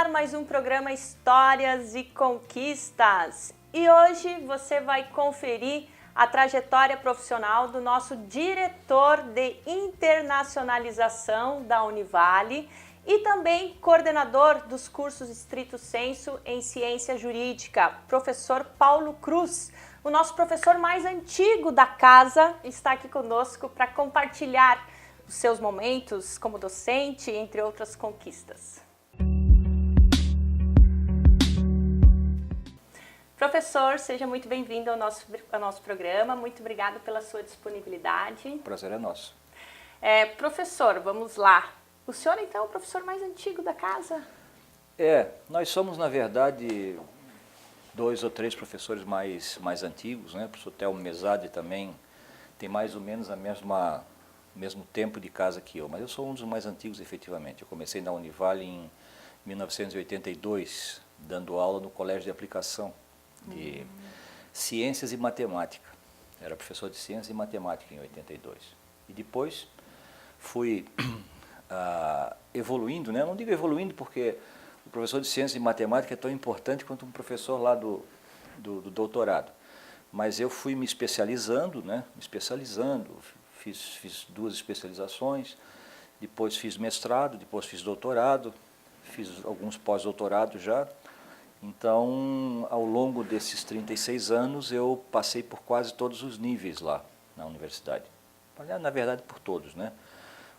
ar mais um programa Histórias e Conquistas. E hoje você vai conferir a trajetória profissional do nosso diretor de internacionalização da Univale e também coordenador dos cursos Stricto Sensu em Ciência Jurídica, professor Paulo Cruz. O nosso professor mais antigo da casa está aqui conosco para compartilhar os seus momentos como docente, entre outras conquistas. Professor, seja muito bem-vindo ao nosso programa. Muito obrigado pela sua disponibilidade. O prazer é nosso. Professor, vamos lá. O senhor, então, é o professor mais antigo da casa? Nós somos, na verdade, 2 ou 3 professores mais antigos, né? O professor Telmo Mesade também tem mais ou menos mesmo tempo de casa que eu, mas eu sou um dos mais antigos, efetivamente. Eu comecei na Univale em 1982, dando aula no Colégio de Aplicação de Ciências e Matemática. Era professor de Ciências e Matemática em 82. E depois fui evoluindo, né? Eu não digo evoluindo porque o professor de Ciências e Matemática é tão importante quanto um professor lá do doutorado. Mas eu fui me especializando, né? Fiz 2 especializações, depois fiz mestrado, depois fiz doutorado, fiz alguns pós-doutorados já. Então, ao longo desses 36 anos, eu passei por quase todos os níveis lá na universidade. Na verdade, por todos, né?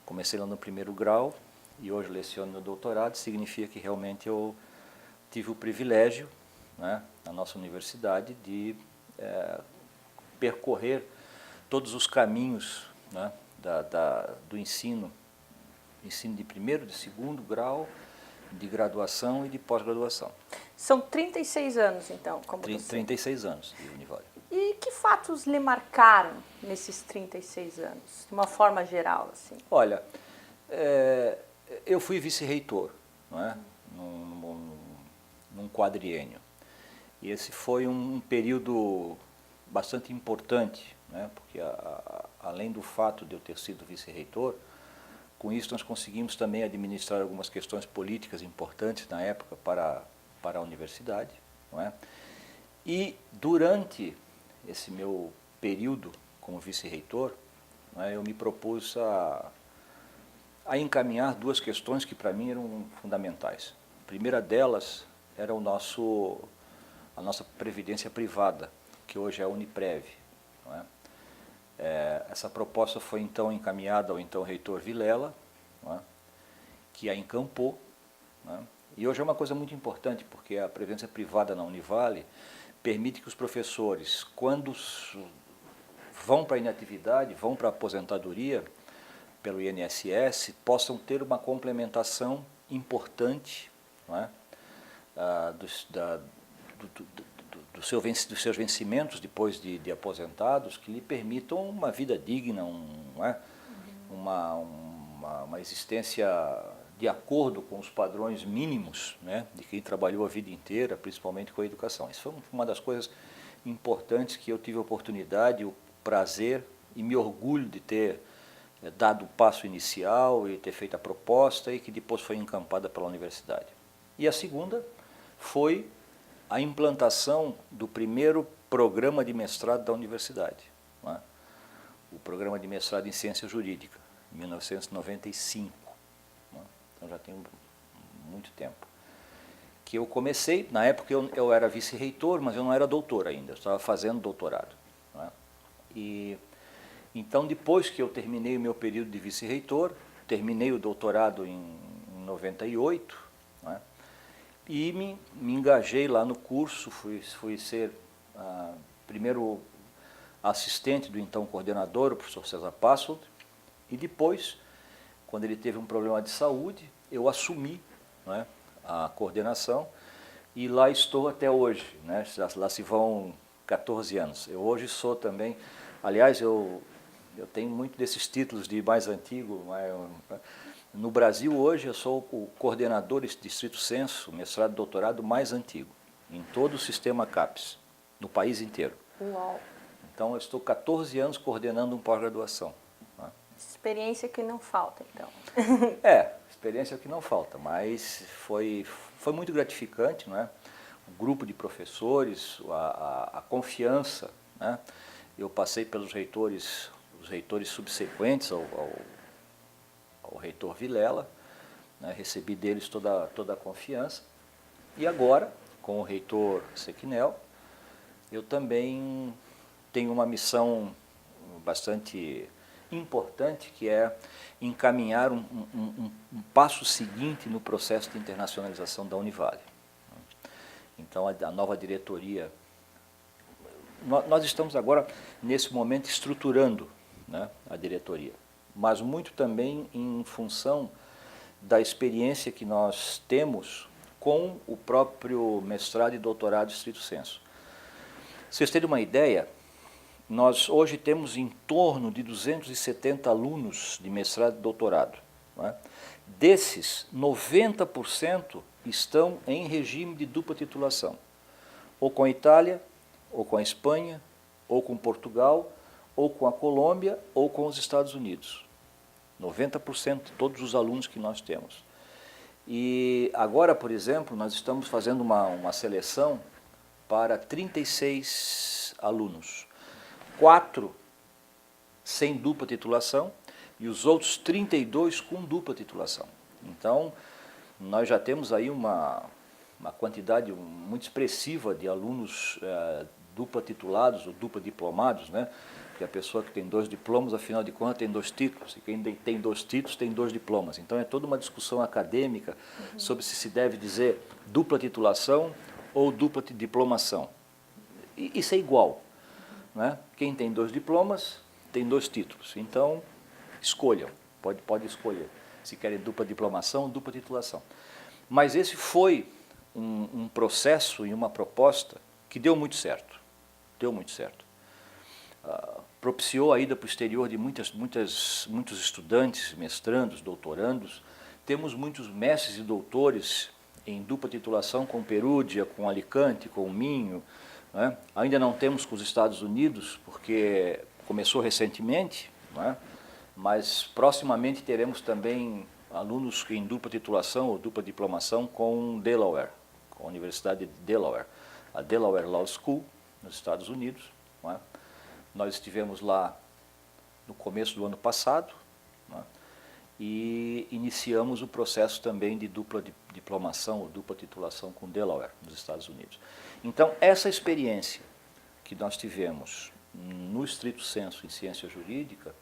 Comecei lá no 1º grau e hoje leciono no doutorado, significa que realmente eu tive o privilégio, né, na nossa universidade de percorrer todos os caminhos, né, do ensino de 1º, de 2º grau, de graduação e de pós-graduação. São 36 anos, então, como docente. 36 anos de Univale. E que fatos lhe marcaram nesses 36 anos, de uma forma geral, assim? Olha, eu fui vice-reitor, não é? Num quadriênio. E esse foi um período bastante importante, né? Porque além do fato de eu ter sido vice-reitor, com isso nós conseguimos também administrar algumas questões políticas importantes na época para a universidade, não é? E durante esse meu período como vice-reitor, eu me propus a encaminhar 2 questões que para mim eram fundamentais. A primeira delas era a nossa previdência privada, que hoje é a Uniprev. Não é? Essa proposta foi então encaminhada ao então reitor Vilela, não é? Que a encampou. Não é? E hoje é uma coisa muito importante, porque a previdência privada na Univale permite que os professores, quando vão para a inatividade, vão para a aposentadoria pelo INSS, possam ter uma complementação importante, não é? Dos seus vencimentos depois de aposentados, que lhe permitam uma vida digna, uma existência de acordo com os padrões mínimos, né, de quem trabalhou a vida inteira, principalmente com a educação. Isso foi uma das coisas importantes que eu tive a oportunidade, o prazer e me orgulho de ter dado o passo inicial e ter feito a proposta e que depois foi encampada pela universidade. E a segunda foi a implantação do primeiro programa de mestrado da universidade, não é? O programa de mestrado em Ciência Jurídica, em 1995. Não é? Então já tem muito tempo. Que eu comecei, na época eu era vice-reitor, mas eu não era doutor ainda, eu estava fazendo doutorado. Não é? E então, depois que eu terminei o meu período de vice-reitor, terminei o doutorado em 98, não é? E me engajei lá no curso, fui ser primeiro assistente do então coordenador, o professor César Passold, e depois, quando ele teve um problema de saúde, eu assumi, não é, a coordenação e lá estou até hoje, né? Lá se vão 14 anos. Eu hoje sou também, aliás, eu tenho muito desses títulos de mais antigo. No Brasil hoje eu sou o coordenador de Stricto Sensu, mestrado e doutorado mais antigo, em todo o sistema CAPES, no país inteiro. Uau! Então eu estou 14 anos coordenando um pós-graduação. Experiência que não falta, então. experiência é o que não falta, mas foi muito gratificante, não é? O grupo de professores, a confiança, né? Eu passei pelos reitores, os reitores subsequentes ao reitor Vilela, né? Recebi deles toda a confiança, e agora, com o reitor Sequinel, eu também tenho uma missão bastante importante, que é encaminhar um passo seguinte no processo de internacionalização da Univale. Então, a nova diretoria, nós estamos agora, nesse momento, estruturando, né, a diretoria, mas muito também em função da experiência que nós temos com o próprio mestrado e doutorado stricto sensu. Vocês terem uma ideia, nós hoje temos em torno de 270 alunos de mestrado e doutorado, né? Desses, 90% estão em regime de dupla titulação, ou com a Itália, ou com a Espanha, ou com Portugal, ou com a Colômbia, ou com os Estados Unidos. 90% de todos os alunos que nós temos. E agora, por exemplo, nós estamos fazendo uma seleção para 36 alunos. 4 sem dupla titulação e os outros 32 com dupla titulação. Então, nós já temos aí uma quantidade muito expressiva de alunos dupla titulados ou dupla diplomados, né? Porque a pessoa que tem 2 diplomas, afinal de contas, tem 2 títulos, e quem tem 2 títulos tem 2 diplomas. Então, é toda uma discussão acadêmica sobre se deve dizer dupla titulação ou dupla diplomação. E isso é igual, né? Quem tem 2 diplomas tem 2 títulos. Então, escolham, pode escolher se querem dupla diplomação ou dupla titulação. Mas esse foi um processo e uma proposta que deu muito certo. Deu muito certo. Propiciou a ida para o exterior de muitos estudantes, mestrandos, doutorandos. Temos muitos mestres e doutores em dupla titulação com Perúdia, com Alicante, com Minho, né? Ainda não temos com os Estados Unidos, porque começou recentemente, né? Mas proximamente teremos também alunos em dupla titulação ou dupla diplomação com Delaware, com a Universidade de Delaware, a Delaware Law School, nos Estados Unidos, né? Nós estivemos lá no começo do ano passado, né? E iniciamos o processo também de dupla diplomação ou dupla titulação com Delaware, nos Estados Unidos. Então, essa experiência que nós tivemos no stricto sensu em ciência jurídica,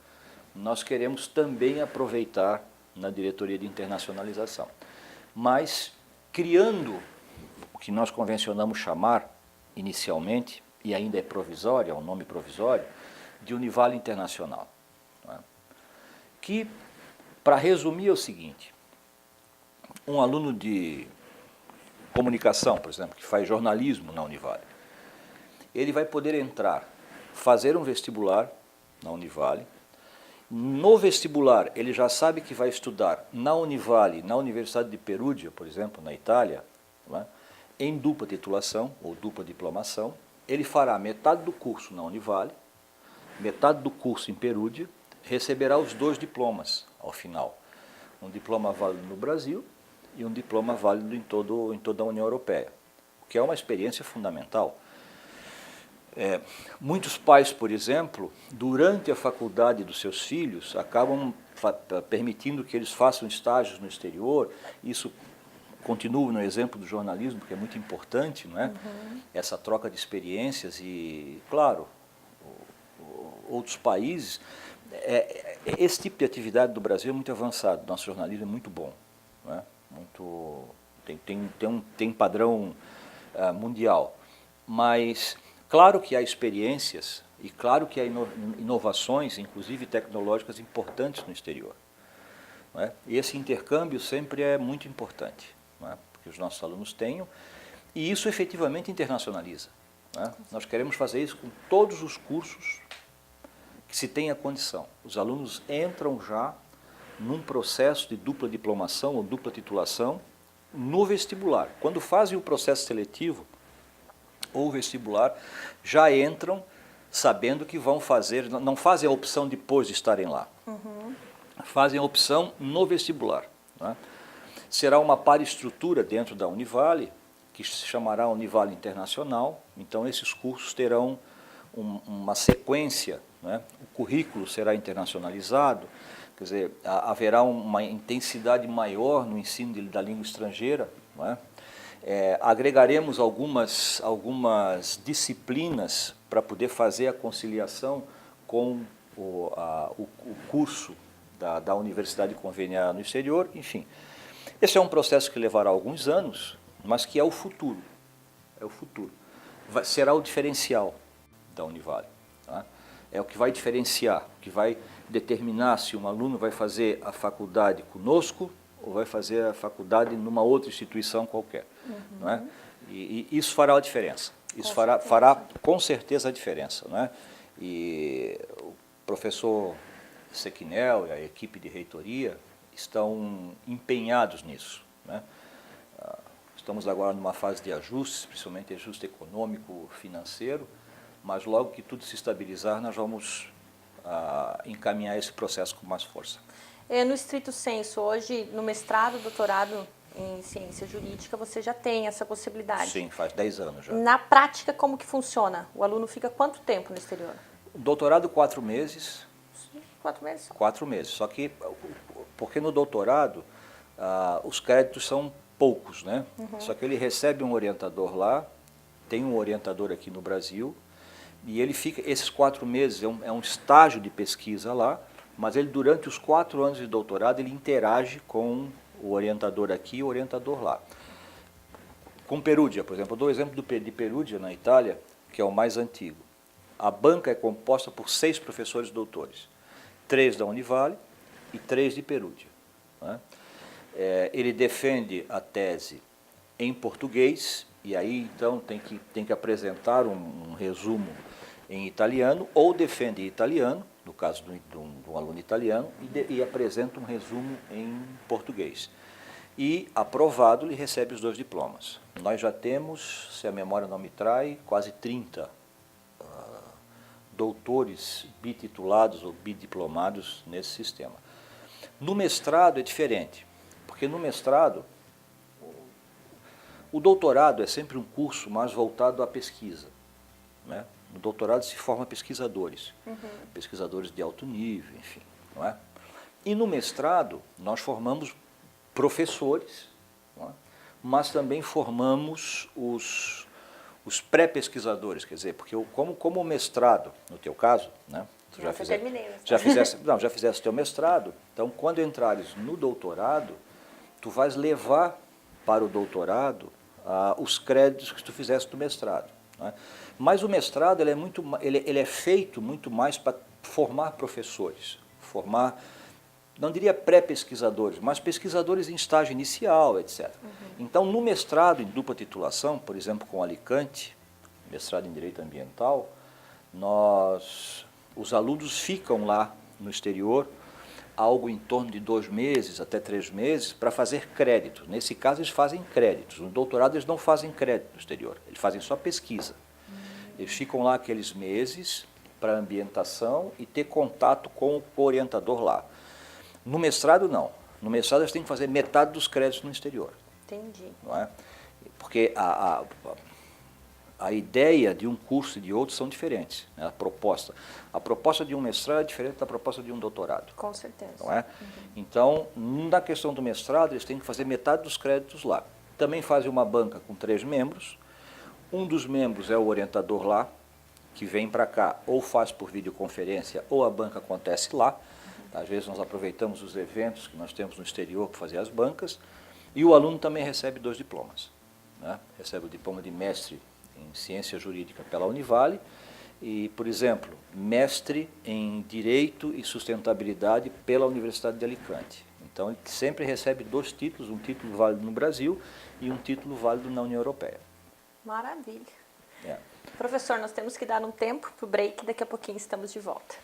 nós queremos também aproveitar na diretoria de internacionalização, mas criando o que nós convencionamos chamar inicialmente, e ainda é provisório, é um nome provisório, de Univale Internacional, né? Que, para resumir, é o seguinte: um aluno de comunicação, por exemplo, que faz jornalismo na Univale, ele vai poder entrar, fazer um vestibular na Univale. No vestibular, ele já sabe que vai estudar na Univale, na Universidade de Perugia, por exemplo, na Itália, né, em dupla titulação ou dupla diplomação. Ele fará metade do curso na Univale, metade do curso em Perugia, receberá os 2 diplomas ao final. Um diploma válido no Brasil e um diploma válido em toda a União Europeia, o que é uma experiência fundamental. Muitos pais, por exemplo, durante a faculdade dos seus filhos, acabam permitindo que eles façam estágios no exterior. Isso continua no exemplo do jornalismo, porque é muito importante, não é? Essa troca de experiências e, claro, outros países. Esse tipo de atividade do Brasil é muito avançado, nosso jornalismo é muito bom, não é? Tem padrão mundial, mas claro que há experiências e claro que há inovações, inclusive tecnológicas, importantes no exterior, não é? E esse intercâmbio sempre é muito importante, não é? Porque os nossos alunos tenham, e isso efetivamente internacionaliza, não é? Nós queremos fazer isso com todos os cursos que se tenha condição. Os alunos entram já num processo de dupla diplomação ou dupla titulação no vestibular. Quando fazem o processo seletivo ou vestibular, já entram sabendo que vão fazer, não fazem a opção depois de estarem lá. Fazem a opção no vestibular, né? Será uma paraestrutura dentro da Univale, que se chamará Univale Internacional. Então, esses cursos terão uma sequência, né? O currículo será internacionalizado, quer dizer, haverá uma intensidade maior no ensino da língua estrangeira, não é? Agregaremos algumas disciplinas para poder fazer a conciliação com o curso da Universidade Conveniada no exterior, enfim. Esse é um processo que levará alguns anos, mas que é o futuro. É o futuro. Será o diferencial da Univale. Tá? É o que vai diferenciar, que vai determinar se um aluno vai fazer a faculdade conosco ou vai fazer a faculdade numa outra instituição qualquer. Não é? E isso fará a diferença. Isso fará com certeza a diferença. Não é? E o professor Sequinel e a equipe de reitoria estão empenhados nisso. Né? Estamos agora numa fase de ajustes, principalmente ajuste econômico, financeiro, mas logo que tudo se estabilizar, nós vamos encaminhar esse processo com mais força. No estrito senso, hoje, no mestrado, doutorado em ciência jurídica, você já tem essa possibilidade? Sim, faz 10 anos já. Na prática, como que funciona? O aluno fica quanto tempo no exterior? Doutorado, 4 meses. 4 meses? 4 meses, só que, porque no doutorado, os créditos são poucos, né? Só que ele recebe um orientador lá, tem um orientador aqui no Brasil, e ele fica, esses 4 meses é um estágio de pesquisa lá, mas ele durante os 4 anos de doutorado ele interage com o orientador aqui e o orientador lá. Com Perugia, por exemplo, eu dou o exemplo de Perugia na Itália, que é o mais antigo. A banca é composta por 6 professores doutores, 3 da Univale e 3 de Perugia. Né? Ele defende a tese em português, e aí então tem que apresentar um resumo em italiano, ou defende em italiano, no caso de um aluno italiano, e apresenta um resumo em português. E, aprovado, ele recebe os 2 diplomas. Nós já temos, se a memória não me trai, quase 30 doutores bititulados ou bidiplomados nesse sistema. No mestrado é diferente, porque no mestrado, o doutorado é sempre um curso mais voltado à pesquisa, né? No doutorado se forma pesquisadores, pesquisadores de alto nível, enfim, não é? E no mestrado nós formamos professores, não é? Mas também formamos os pré-pesquisadores, quer dizer, porque como o mestrado, no teu caso, né? Tu já fizesse o teu mestrado, então quando entrares no doutorado, tu vais levar para o doutorado os créditos que tu fizeste do mestrado. Né? Mas o mestrado ele é feito muito mais para formar professores, formar, não diria pré-pesquisadores, mas pesquisadores em estágio inicial, etc. Então, no mestrado em dupla titulação, por exemplo, com Alicante, mestrado em Direito Ambiental, os alunos ficam lá no exterior algo em torno de 2 meses até 3 meses para fazer créditos. Nesse caso, eles fazem créditos. No doutorado, eles não fazem crédito no exterior, eles fazem só pesquisa. Eles ficam lá aqueles meses para ambientação e ter contato com o orientador lá. No mestrado, não. No mestrado, eles têm que fazer metade dos créditos no exterior. Entendi. Não é? Porque a ideia de um curso e de outro são diferentes, né? A proposta de um mestrado é diferente da proposta de um doutorado. Com certeza. Não é? Então, na questão do mestrado, eles têm que fazer metade dos créditos lá. Também fazem uma banca com 3 membros. Um dos membros é o orientador lá, que vem para cá ou faz por videoconferência ou a banca acontece lá. Às vezes nós aproveitamos os eventos que nós temos no exterior para fazer as bancas. E o aluno também recebe 2 diplomas. Né? Recebe o diploma de mestre em ciência jurídica pela Univale e, por exemplo, mestre em direito e sustentabilidade pela Universidade de Alicante. Então, ele sempre recebe 2 títulos, um título válido no Brasil e um título válido na União Europeia. Maravilha. Professor, nós temos que dar um tempo para o break, daqui a pouquinho estamos de volta.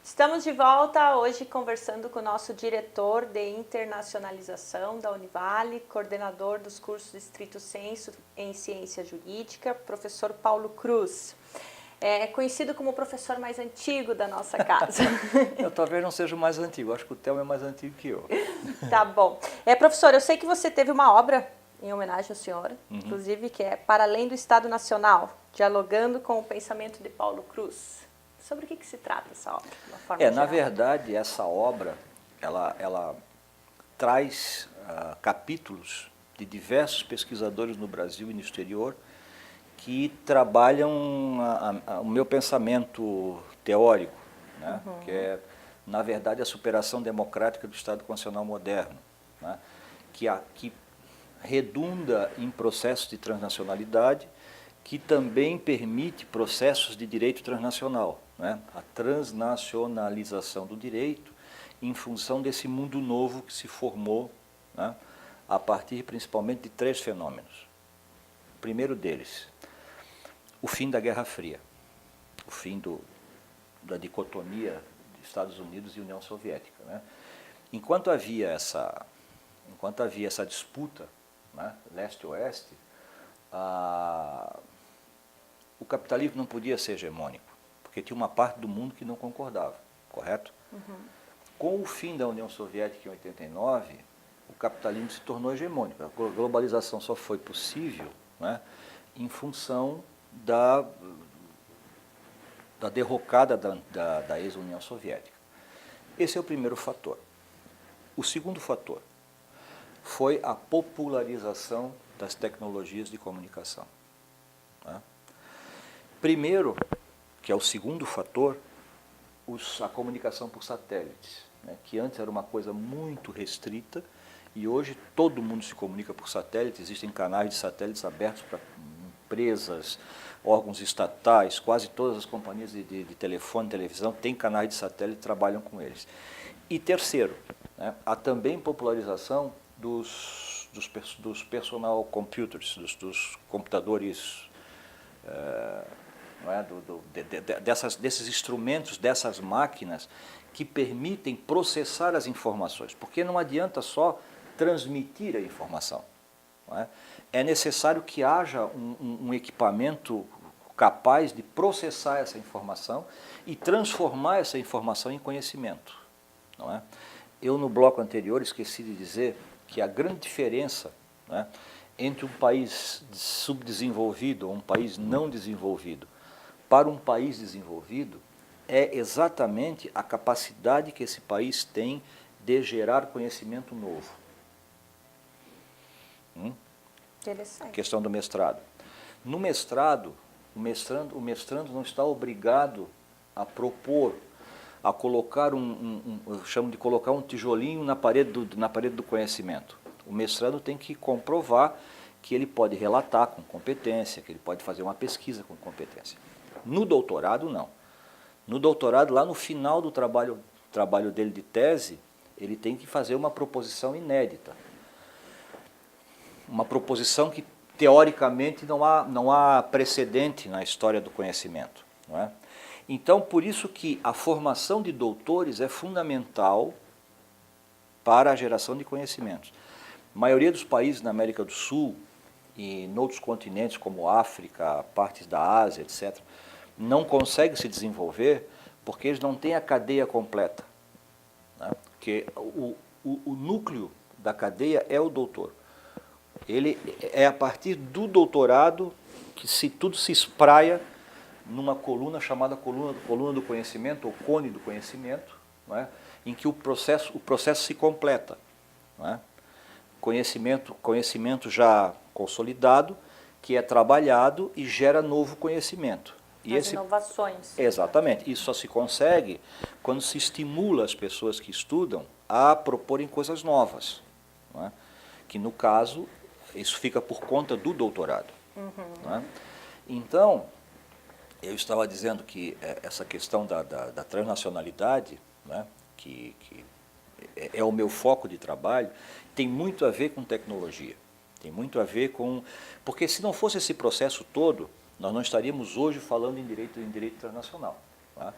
Estamos de volta hoje conversando com o nosso diretor de internacionalização da Univale, coordenador dos cursos Stricto Sensu em Ciência Jurídica, professor Paulo Cruz. É conhecido como o professor mais antigo da nossa casa. Eu talvez não seja o mais antigo, acho que o Theo é mais antigo que eu. Tá bom. Professor, eu sei que você teve uma obra em homenagem ao senhor, inclusive, que é Para Além do Estado Nacional, dialogando com o pensamento de Paulo Cruz. Sobre o que se trata essa obra, de uma forma Na geral? verdade, essa obra, ela traz capítulos de diversos pesquisadores no Brasil e no exterior que trabalham o meu pensamento teórico, né? Que é, na verdade, a superação democrática do Estado Constitucional moderno, né? que redunda em processos de transnacionalidade, que também permite processos de direito transnacional, né? A transnacionalização do direito em função desse mundo novo que se formou, né? A partir principalmente de 3 fenômenos. O primeiro deles, o fim da Guerra Fria, o fim da dicotomia de Estados Unidos e União Soviética, né? Enquanto havia essa disputa, né, leste-oeste, o capitalismo não podia ser hegemônico, porque tinha uma parte do mundo que não concordava, correto? Com o fim da União Soviética em 89, o capitalismo se tornou hegemônico. A globalização só foi possível, né, em função da derrocada da ex-União Soviética. Esse é o primeiro fator. O segundo fator foi a popularização das tecnologias de comunicação, né? Primeiro, que é o segundo fator, a comunicação por satélites, né, que antes era uma coisa muito restrita e hoje todo mundo se comunica por satélite. Existem canais de satélites abertos para empresas, órgãos estatais, quase todas as companhias de telefone e televisão têm canais de satélite e trabalham com eles. E terceiro, né, há também popularização dos personal computers, dos computadores, não é, desses instrumentos, dessas máquinas que permitem processar as informações, porque não adianta só transmitir a informação, não é? É necessário que haja um equipamento capaz de processar essa informação e transformar essa informação em conhecimento, não é? Eu, no bloco anterior, esqueci de dizer que a grande diferença, né, entre um país subdesenvolvido ou um país não desenvolvido para um país desenvolvido é exatamente a capacidade que esse país tem de gerar conhecimento novo. Interessante. Questão do mestrado. No mestrado, o mestrando não está obrigado a propor, a colocar eu chamo de colocar um tijolinho na parede do conhecimento. O mestrando tem que comprovar que ele pode relatar com competência, que ele pode fazer uma pesquisa com competência. No doutorado, não. No doutorado, lá no final do trabalho dele de tese, ele tem que fazer uma proposição inédita. Uma proposição que, teoricamente, não há precedente na história do conhecimento, não é? Então, por isso que a formação de doutores é fundamental para a geração de conhecimentos. A maioria dos países na América do Sul e em outros continentes, como África, partes da Ásia, etc., não conseguem se desenvolver porque eles não têm a cadeia completa, né? Porque o núcleo da cadeia é o doutor. Ele é a partir do doutorado que tudo se espraia numa coluna chamada coluna do conhecimento, ou cone do conhecimento, não é? Em que o processo se completa, não é? Conhecimento já consolidado, que é trabalhado e gera novo conhecimento. As inovações. Exatamente. Isso só se consegue quando se estimula as pessoas que estudam a proporem coisas novas, não é? Que, no caso, isso fica por conta do doutorado. Não é? Então, eu estava dizendo que essa questão da transnacionalidade, né, que é o meu foco de trabalho, tem muito a ver com tecnologia. Tem muito a ver com... Porque se não fosse esse processo todo, nós não estaríamos hoje falando em direito internacional. Tá?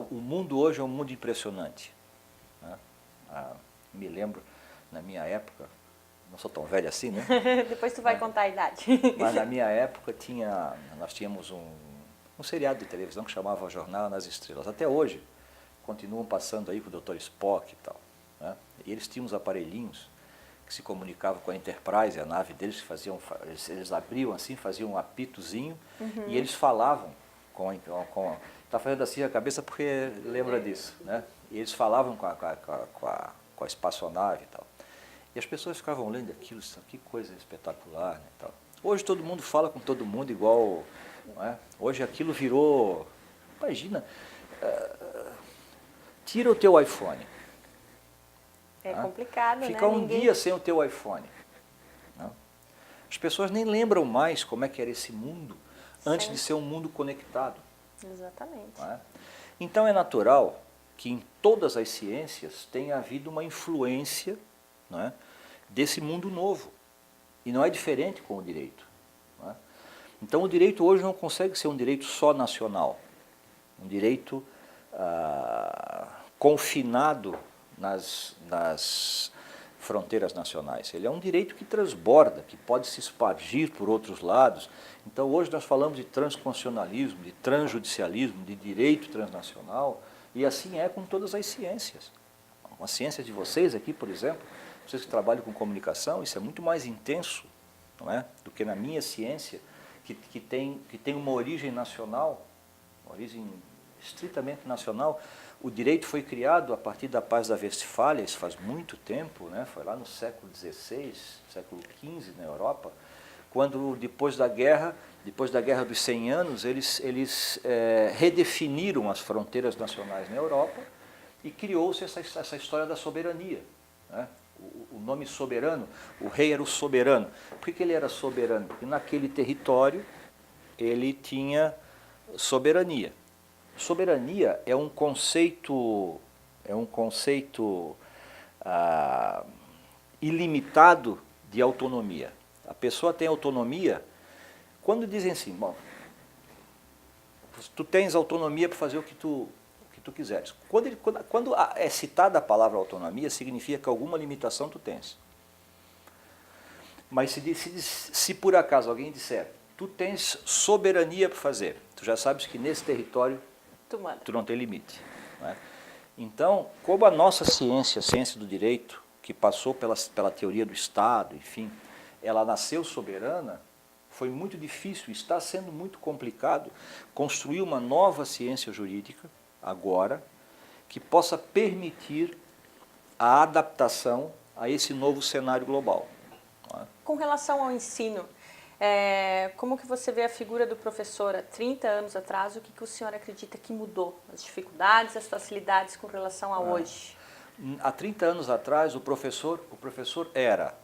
O mundo hoje é um mundo impressionante. Né? Me lembro, na minha época, não sou tão velho assim, né? Depois tu vai contar a idade. Mas na minha época nós tínhamos um seriado de televisão que chamava Jornada nas Estrelas. Até hoje, continuam passando aí com o Dr. Spock e tal. Né? E eles tinham uns aparelhinhos que se comunicavam com a Enterprise, a nave deles, que faziam, eles abriam assim, faziam um apitozinho, e eles falavam está fazendo assim a cabeça porque lembra disso, né? E eles falavam com a espaçonave e tal. E as pessoas ficavam lendo aquilo, que coisa espetacular, né, e tal. Hoje todo mundo fala com todo mundo igual, não é? Hoje aquilo virou, imagina, tira o teu iPhone. É complicado, né? Fica um dia sem o teu iPhone. Não? As pessoas nem lembram mais como é que era esse mundo antes de ser um mundo conectado. Exatamente. Não é? Então é natural que em todas as ciências tenha havido uma influência, não é, desse mundo novo. E não é diferente com o direito. Não é? Então o direito hoje não consegue ser um direito só nacional, um direito confinado nas fronteiras nacionais. Ele é um direito que transborda, que pode se espargir por outros lados. Então hoje nós falamos de transconstitucionalismo, de transjudicialismo, de direito transnacional, e assim é com todas as ciências. A ciência de vocês aqui, por exemplo, vocês que trabalham com comunicação, isso é muito mais intenso, não é, do que na minha ciência, que tem uma origem nacional, uma origem estritamente nacional. O direito foi criado a partir da Paz da Westfália, isso faz muito tempo, né? Foi lá no século XVI, século XV na Europa, quando depois da Guerra dos 100 anos, eles redefiniram as fronteiras nacionais na Europa e criou-se essa história da soberania. Né? O nome soberano, o rei era o soberano. Por que ele era soberano? Porque naquele território ele tinha soberania. Soberania é um conceito ilimitado de autonomia. A pessoa tem autonomia quando dizem assim, bom, tu tens autonomia para fazer o que tu quiseres. Quando é citada a palavra autonomia, significa que alguma limitação tu tens. Mas se por acaso alguém disser, tu tens soberania para fazer, tu já sabes que nesse território tu não tem limite. Não é? Então, como a nossa ciência, a ciência do direito, que passou pela teoria do Estado, enfim, ela nasceu soberana, foi muito difícil, está sendo muito complicado construir uma nova ciência jurídica, agora, que possa permitir a adaptação a esse novo cenário global. Não é? Com relação ao ensino, como que você vê a figura do professor há 30 anos atrás? O que o senhor acredita que mudou? As dificuldades, as facilidades com relação a hoje? Há 30 anos atrás, o professor era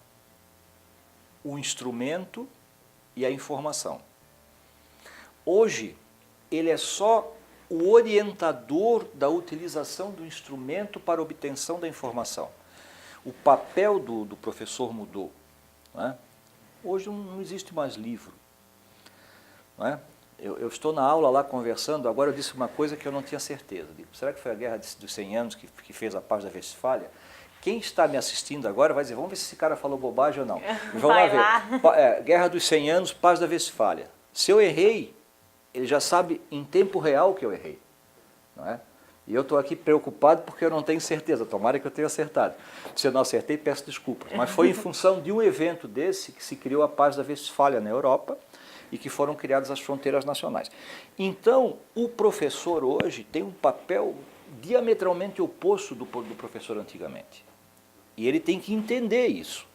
o instrumento e a informação. Hoje, ele é só o orientador da utilização do instrumento para obtenção da informação. O papel do professor mudou. Não é? Hoje não existe mais livro. Não é? Eu estou na aula lá conversando, agora eu disse uma coisa que eu não tinha certeza. Digo, será que foi a Guerra dos 100 anos que fez a Paz da Westfália? Quem está me assistindo agora vai dizer, vamos ver se esse cara falou bobagem ou não. Vamos lá ver. Guerra dos 100 anos, Paz da Westfália. Se eu errei, ele já sabe em tempo real que eu errei. Não é? E eu estou aqui preocupado porque eu não tenho certeza, tomara que eu tenha acertado. Se eu não acertei, peço desculpas. Mas foi em função de um evento desse que se criou a Paz da Westfália na Europa e que foram criadas as fronteiras nacionais. Então, o professor hoje tem um papel diametralmente oposto do professor antigamente. E ele tem que entender isso.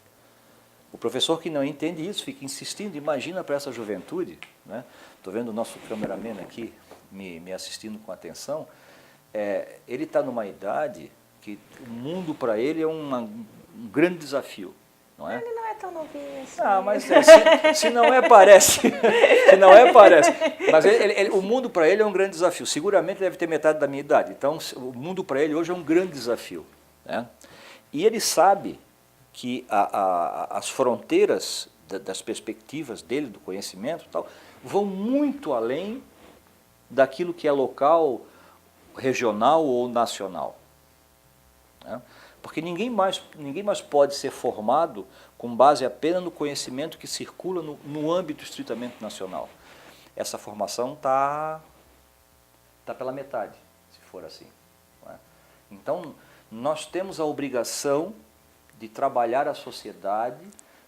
O professor que não entende isso fica insistindo, imagina para essa juventude, né? Estou vendo o nosso cameraman aqui me assistindo com atenção, ele está numa idade que o mundo para ele é um grande desafio. Não é? Ele não é tão novinho assim. Ah, mas se não é, parece. Se não é, parece. Mas o mundo para ele é um grande desafio. Seguramente deve ter metade da minha idade. Então, o mundo para ele hoje é um grande desafio. Né? E ele sabe que as fronteiras das perspectivas dele, do conhecimento e tal, vão muito além daquilo que é local, regional ou nacional. Né? Porque ninguém mais pode ser formado com base apenas no conhecimento que circula no âmbito estritamente nacional. essa formação está pela metade, se for assim. Não é? Então, nós temos a obrigação de trabalhar a sociedade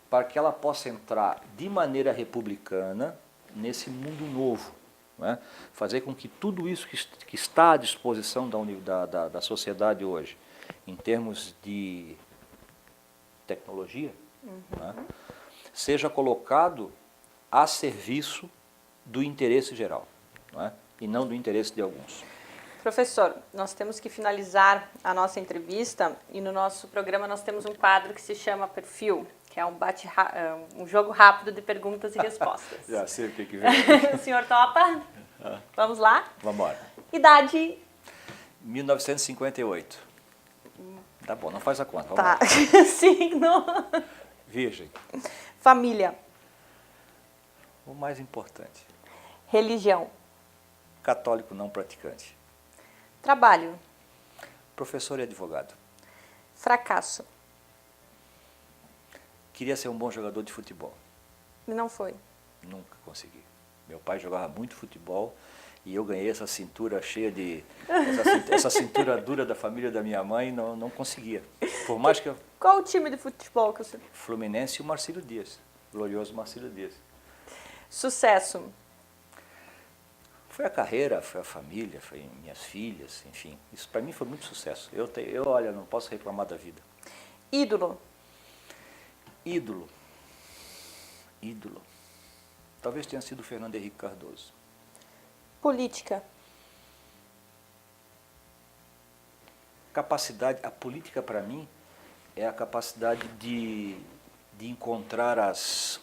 para que ela possa entrar de maneira republicana nesse mundo novo. Não é? Fazer com que tudo isso que está à disposição da sociedade hoje, em termos de tecnologia, não é? Seja colocado a serviço do interesse geral, não é? E não do interesse de alguns. Professor, nós temos que finalizar a nossa entrevista e no nosso programa nós temos um quadro que se chama Perfil, que é um jogo rápido de perguntas e respostas. Já sei o que vem. O senhor topa? Vamos lá? Vamos embora. Idade? 1958. Tá bom, não faz a conta. Vamos Tá. lá. Signo? Virgem. Família? O mais importante. Religião? Católico não praticante. Trabalho? Professor e advogado. Fracasso? Queria ser um bom jogador de futebol. E não foi. Nunca consegui. Meu pai jogava muito futebol e eu ganhei essa cintura cheia de... essa cintura dura da família da minha mãe, não conseguia. Por mais que eu... Qual o time de futebol que você... Fluminense e o Marcílio Dias. Glorioso Marcílio Dias. Sucesso? Foi a carreira, foi a família, foi minhas filhas, enfim. Isso para mim foi muito sucesso. Olha, não posso reclamar da vida. Ídolo? Ídolo. Talvez tenha sido Fernando Henrique Cardoso. Política? Capacidade, a política para mim é a capacidade de encontrar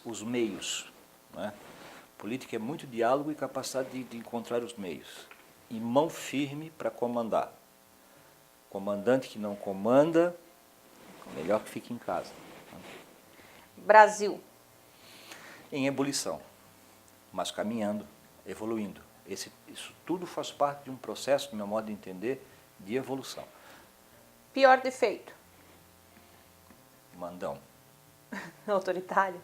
os meios. Não é? Política é muito diálogo e capacidade de encontrar os meios. E mão firme para comandar. Comandante que não comanda, melhor que fique em casa. Brasil? Em ebulição, mas caminhando, evoluindo. Isso tudo faz parte de um processo, do meu modo de entender, de evolução. Pior defeito? Mandão. Autoritário?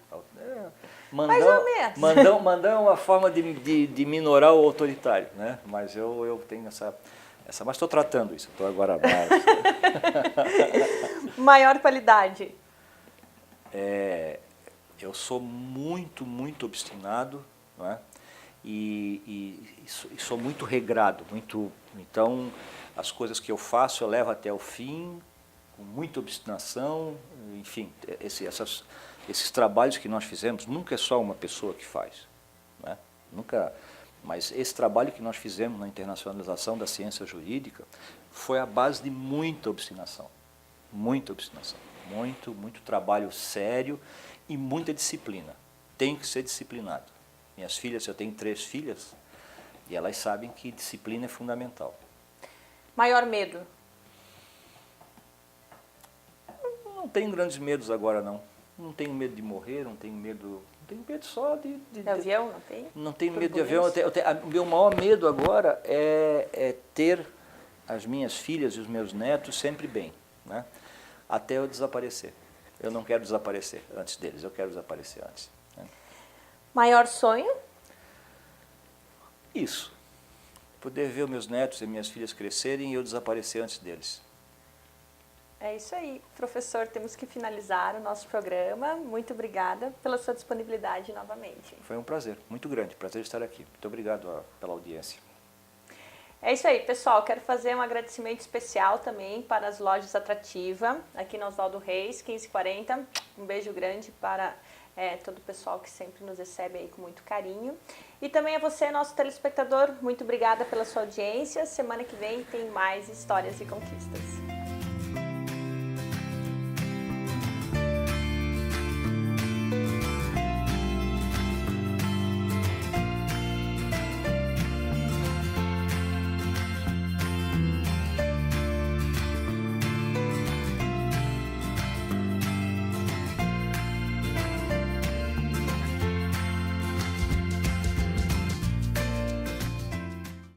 Mandão, Mais ou menos. Mandão é uma forma de minorar o autoritário, né? Mas eu tenho essa mas estou tratando isso, estou agora mais. Maior qualidade? Eu sou muito, muito obstinado, não é? E sou muito regrado, então as coisas que eu faço eu levo até o fim, com muita obstinação, enfim, esses trabalhos que nós fizemos, nunca é só uma pessoa que faz, né? Nunca, mas esse trabalho que nós fizemos na internacionalização da ciência jurídica foi a base de muita obstinação, muito trabalho sério e muita disciplina. Tem que ser disciplinado. Minhas filhas, eu tenho 3 filhas, e elas sabem que disciplina é fundamental. Maior medo? Não tenho grandes medos agora, não. Não tenho medo de morrer, não tenho medo só de avião, não tem? Não tenho medo de avião. O meu maior medo agora é ter as minhas filhas e os meus netos sempre bem, né? Até eu desaparecer. Eu não quero desaparecer antes deles, eu quero desaparecer antes. Né? Maior sonho? Isso. Poder ver meus netos e minhas filhas crescerem e eu desaparecer antes deles. É isso aí, professor, temos que finalizar o nosso programa. Muito obrigada pela sua disponibilidade novamente. Foi um prazer, muito grande, prazer estar aqui. Muito obrigado pela audiência. É isso aí, pessoal. Quero fazer um agradecimento especial também para as lojas Atrativa, aqui no Oswaldo Reis, 1540. Um beijo grande para todo o pessoal que sempre nos recebe aí com muito carinho. E também a você, nosso telespectador, muito obrigada pela sua audiência. Semana que vem tem mais histórias e conquistas.